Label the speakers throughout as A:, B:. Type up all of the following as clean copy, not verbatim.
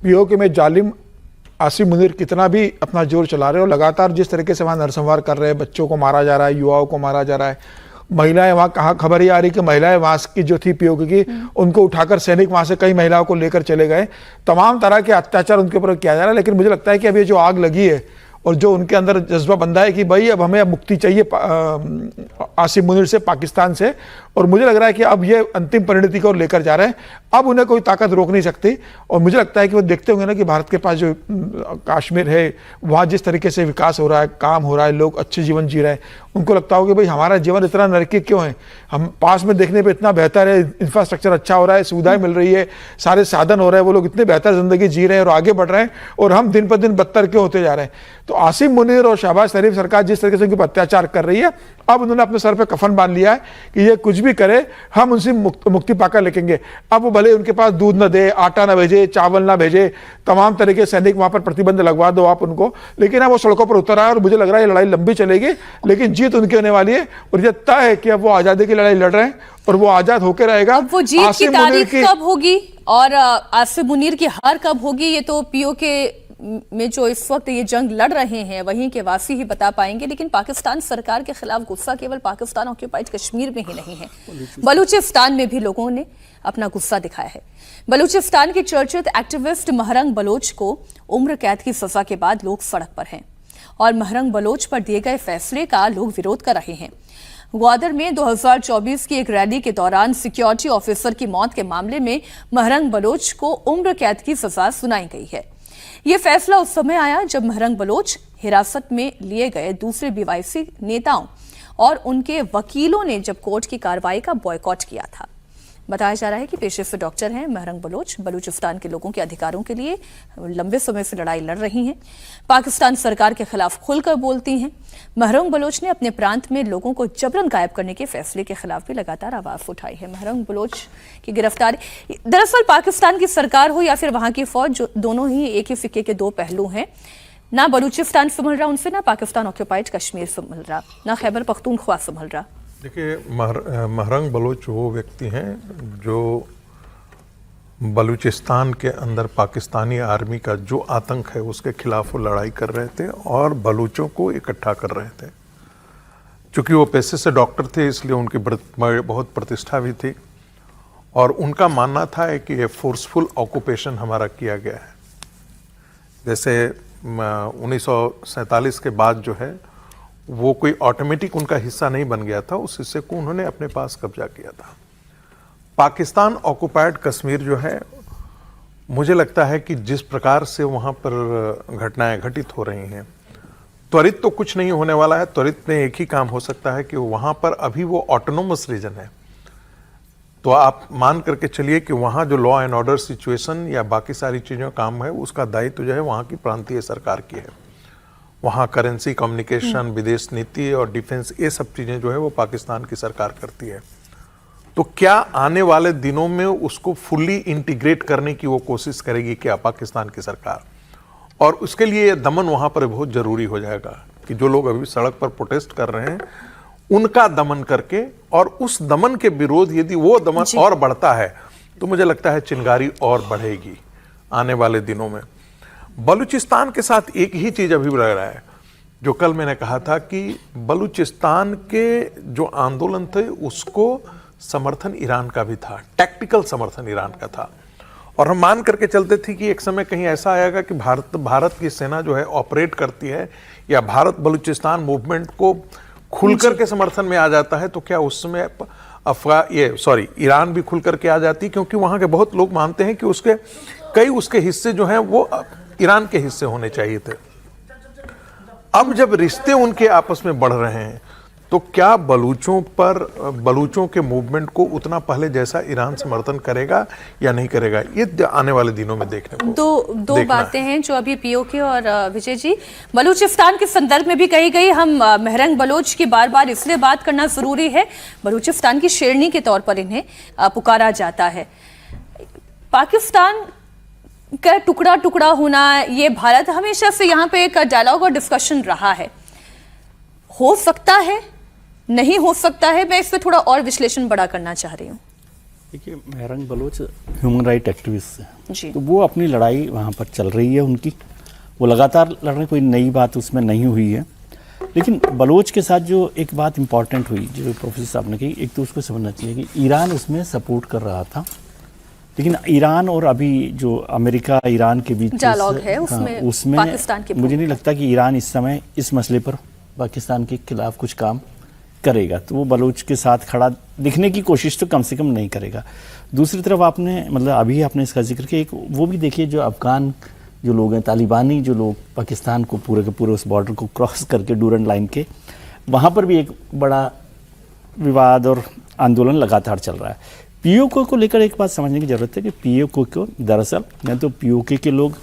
A: PoK में जालिम आसिम मुनीर कितना भी अपना जोर चला रहे हो, लगातार जिस तरीके से वहाँ नरसंहार कर रहे हैं, बच्चों को मारा जा रहा है, युवाओं को मारा जा रहा है, महिलाएं वहाँ कहाँ खबर ये आ रही कि महिलाएं वहाँ की जो थी पीओके की, उनको उठाकर सैनिक वहाँ से कई महिलाओं को लेकर चले गए। तमाम तरह के अत्याचार उनके ऊपर किया जा रहा है। लेकिन मुझे लगता है कि अब ये जो आग लगी है और जो उनके अंदर जज्बा बंधा है कि भाई अब हमें मुक्ति चाहिए आसिम मुनीर से, पाकिस्तान से, और मुझे लग रहा है कि अब ये अंतिम परिणति को लेकर जा रहे हैं। अब उन्हें कोई ताकत रोक नहीं सकती। और मुझे लगता है कि वो देखते होंगे ना कि भारत के पास जो कश्मीर है, वहाँ जिस तरीके से विकास हो रहा है, काम हो रहा है, लोग अच्छे जीवन जी रहे हैं, उनको लगता होगा भाई हमारा जीवन इतना नरकी क्यों है, हम पास में देखने पे इतना बेहतर है, इंफ्रास्ट्रक्चर अच्छा हो रहा है, सुविधाएं मिल रही है, सारे साधन हो रहे हैं, वो लोग इतने बेहतर जिंदगी जी रहे हैं और आगे बढ़ रहे हैं, और हम दिन पर दिन बदतर क्यों होते जा रहे हैं। तो आसिम मुनीर और शहबाज शरीफ सरकार जिस तरीके से उनके ऊपर अत्याचार कर रही है, अब उन्होंने अपने सर पे कफन बांध लिया है कि ये कुछ भी करे हम उनसे मुक्ति पाकर लिखेंगे। अब वो भले उनके पास दूध न दे, आटा न भेजे, चावल ना भेजे, तमाम तरह के सैनिक वहां पर प्रतिबंध लगवा दो आप उनको, लेकिन अब वो सड़कों पर उतर आए और मुझे लग रहा है ये लड़ाई लंबी चलेगी, लेकिन जीत उनकी होने वाली है। और ये तय है कि अब वो आजादी की लड़ाई लड़ रहे हैं और वो आजाद होकर रहेगा।
B: वो जीत की तारीख कब होगी और आसिम मुनीर की हार कब होगी, ये तो पीओके में जो इस वक्त ये जंग लड़ रहे हैं वहीं के वासी ही बता पाएंगे। लेकिन पाकिस्तान सरकार के खिलाफ गुस्सा केवल पाकिस्तान ऑक्यूपाइड कश्मीर में ही नहीं है, बलूचिस्तान में भी लोगों ने अपना गुस्सा दिखाया है। बलूचिस्तान के चर्चित एक्टिविस्ट महरंग बलोच को उम्र कैद की सजा के बाद लोग सड़क पर हैं और महरंग बलोच पर दिए गए फैसले का लोग विरोध कर रहे हैं। ग्वादर में 2024 की एक रैली के दौरान सिक्योरिटी ऑफिसर की मौत के मामले में महरंग बलोच को उम्र कैद की सजा सुनाई गई है। यह फैसला उस समय आया जब महरंग बलोच हिरासत में लिए गए दूसरे बीवाईसी नेताओं और उनके वकीलों ने जब कोर्ट की कार्रवाई का बॉयकॉट किया था। बताया जा रहा है कि पेशे से डॉक्टर हैं महरंग बलोच, बलूचिस्तान के लोगों के अधिकारों के लिए लंबे समय से लड़ाई लड़ रही हैं, पाकिस्तान सरकार के खिलाफ खुलकर बोलती हैं। महरंग बलोच ने अपने प्रांत में लोगों को जबरन गायब करने के फैसले के खिलाफ भी लगातार आवाज उठाई है। महरंग बलोच की गिरफ्तारी, दरअसल पाकिस्तान की सरकार हो या फिर वहां की फौज, जो दोनों ही एक ही सिक्के के दो पहलू हैं। ना बलूचिस्तान संभल रहा उनसे, ना पाकिस्तान ऑक्यूपाइड कश्मीर संभल रहा, ना खैबर पख्तूनख्वा संभल रहा।
C: देखिए, महरंग बलोच वो व्यक्ति हैं जो बलूचिस्तान के अंदर पाकिस्तानी आर्मी का जो आतंक है उसके खिलाफ वो लड़ाई कर रहे थे और बलूचों को इकट्ठा कर रहे थे। चूँकि वो पेशे से डॉक्टर थे इसलिए उनकी बहुत प्रतिष्ठा भी थी और उनका मानना था कि ये फोर्सफुल ऑक्यूपेशन हमारा किया गया है। जैसे 1947 के बाद जो है वो कोई ऑटोमेटिक उनका हिस्सा नहीं बन गया था, उस हिस्से को उन्होंने अपने पास कब्जा किया था। पाकिस्तान ऑक्युपाइड कश्मीर जो है, मुझे लगता है कि जिस प्रकार से वहाँ पर घटनाएं घटित हो रही हैं, त्वरित तो कुछ नहीं होने वाला है। त्वरित में एक ही काम हो सकता है कि वहाँ पर अभी वो ऑटोनोमस रीजन है, तो आप मान करके चलिए कि वहाँ जो लॉ एंड ऑर्डर सिचुएशन या बाकी सारी चीज़ों काम है उसका दायित्व जो है वहाँ की प्रांतीय सरकार की है। वहाँ करेंसी, कम्युनिकेशन, विदेश नीति और डिफेंस, ये सब चीज़ें जो है वो पाकिस्तान की सरकार करती है। तो क्या आने वाले दिनों में उसको फुल्ली इंटीग्रेट करने की वो कोशिश करेगी क्या पाकिस्तान की सरकार? और उसके लिए दमन वहाँ पर बहुत ज़रूरी हो जाएगा कि जो लोग अभी सड़क पर प्रोटेस्ट कर रहे हैं उनका दमन करके, और उस दमन के विरोध यदि वो दमन और बढ़ता है तो मुझे लगता है चिंगारी और बढ़ेगी आने वाले दिनों में। बलूचिस्तान के साथ एक ही चीज अभी लग रहा है, जो कल मैंने कहा था कि बलूचिस्तान के जो आंदोलन थे उसको समर्थन ईरान का भी था, टैक्टिकल समर्थन ईरान का था। और हम मान करके चलते थे कि एक समय कहीं ऐसा आएगा कि भारत की सेना जो है ऑपरेट करती है या भारत बलूचिस्तान मूवमेंट को खुल करके समर्थन में आ जाता है, तो क्या उस समय ईरान भी खुल करके आ जाती, क्योंकि वहां के बहुत लोग मानते हैं कि उसके हिस्से जो हैं वो ईरान के हिस्से होने चाहिए थे। अब जब रिश्ते उनके आपस में बढ़ रहे हैं तो क्या बलूचों के मूवमेंट को उतना पहले जैसा ईरान समर्थन करेगा या नहीं करेगा, ये आने वाले दिनों में देखने को
B: दो बातें हैं जो अभी पीओके और विजय जी बलूचिस्तान के संदर्भ में भी कही गई। हम महरंग बलोच की बार बार इसलिए बात करना जरूरी है, बलूचिस्तान की शेरनी के तौर पर इन्हें पुकारा जाता है। पाकिस्तान का टुकड़ा टुकड़ा होना, ये भारत हमेशा से यहाँ पे एक डायलॉग और डिस्कशन रहा है। हो सकता है, नहीं हो सकता है, मैं इस पे थोड़ा और विश्लेषण बड़ा करना चाह रही हूँ।
D: देखिए, मेहरंग बलोच ह्यूमन राइट एक्टिविस्ट हैं,
B: जी।
D: तो वो अपनी लड़ाई वहाँ पर चल रही है उनकी, वो लगातार लड़ रहे, कोई नई बात उसमें नहीं हुई है। लेकिन बलोच के साथ जो एक बात इंपॉर्टेंट हुई, जो प्रोफेसर साहब ने कही, एक तो उसको समझना चाहिए कि ईरान उसमें सपोर्ट कर रहा था, लेकिन ईरान और अभी जो अमेरिका ईरान के बीच
B: डायलॉग है उसमें पाकिस्तान के
D: मुझे नहीं लगता कि ईरान इस समय इस मसले पर पाकिस्तान के खिलाफ कुछ काम करेगा, तो वो बलूच के साथ खड़ा दिखने की कोशिश तो कम से कम नहीं करेगा। दूसरी तरफ आपने मतलब अभी आपने इसका जिक्र किया, एक वो भी देखिए जो अफगान जो लोग हैं, तालिबानी जो लोग पाकिस्तान को पूरे के पूरे उस बॉर्डर को क्रॉस करके डूरन लाइन के, वहाँ पर भी एक बड़ा विवाद और आंदोलन लगातार चल रहा है। पीओके को लेकर एक बात समझने की ज़रूरत है कि पीओके को दरअसल न तो पीओके के लोग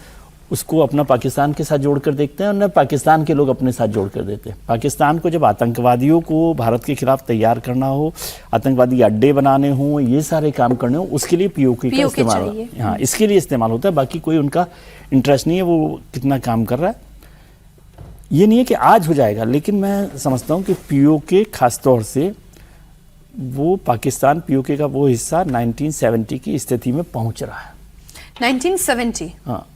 D: उसको अपना पाकिस्तान के साथ जोड़कर देखते हैं और न पाकिस्तान के लोग अपने साथ जोड़कर देते हैं। पाकिस्तान को जब आतंकवादियों को भारत के खिलाफ तैयार करना हो, आतंकवादी अड्डे बनाने हों, ये सारे काम करने हो, उसके लिए पीओके का इस्तेमाल, हाँ, इसके लिए इस्तेमाल होता है। बाकी कोई उनका इंटरेस्ट नहीं है वो कितना काम कर रहा है। ये नहीं है कि आज हो जाएगा, लेकिन मैं समझता हूँ कि पीओके खासतौर से वो पाकिस्तान पीओके का वो हिस्सा 1970 की स्थिति में पहुँच रहा है।
B: 1970
D: हाँ,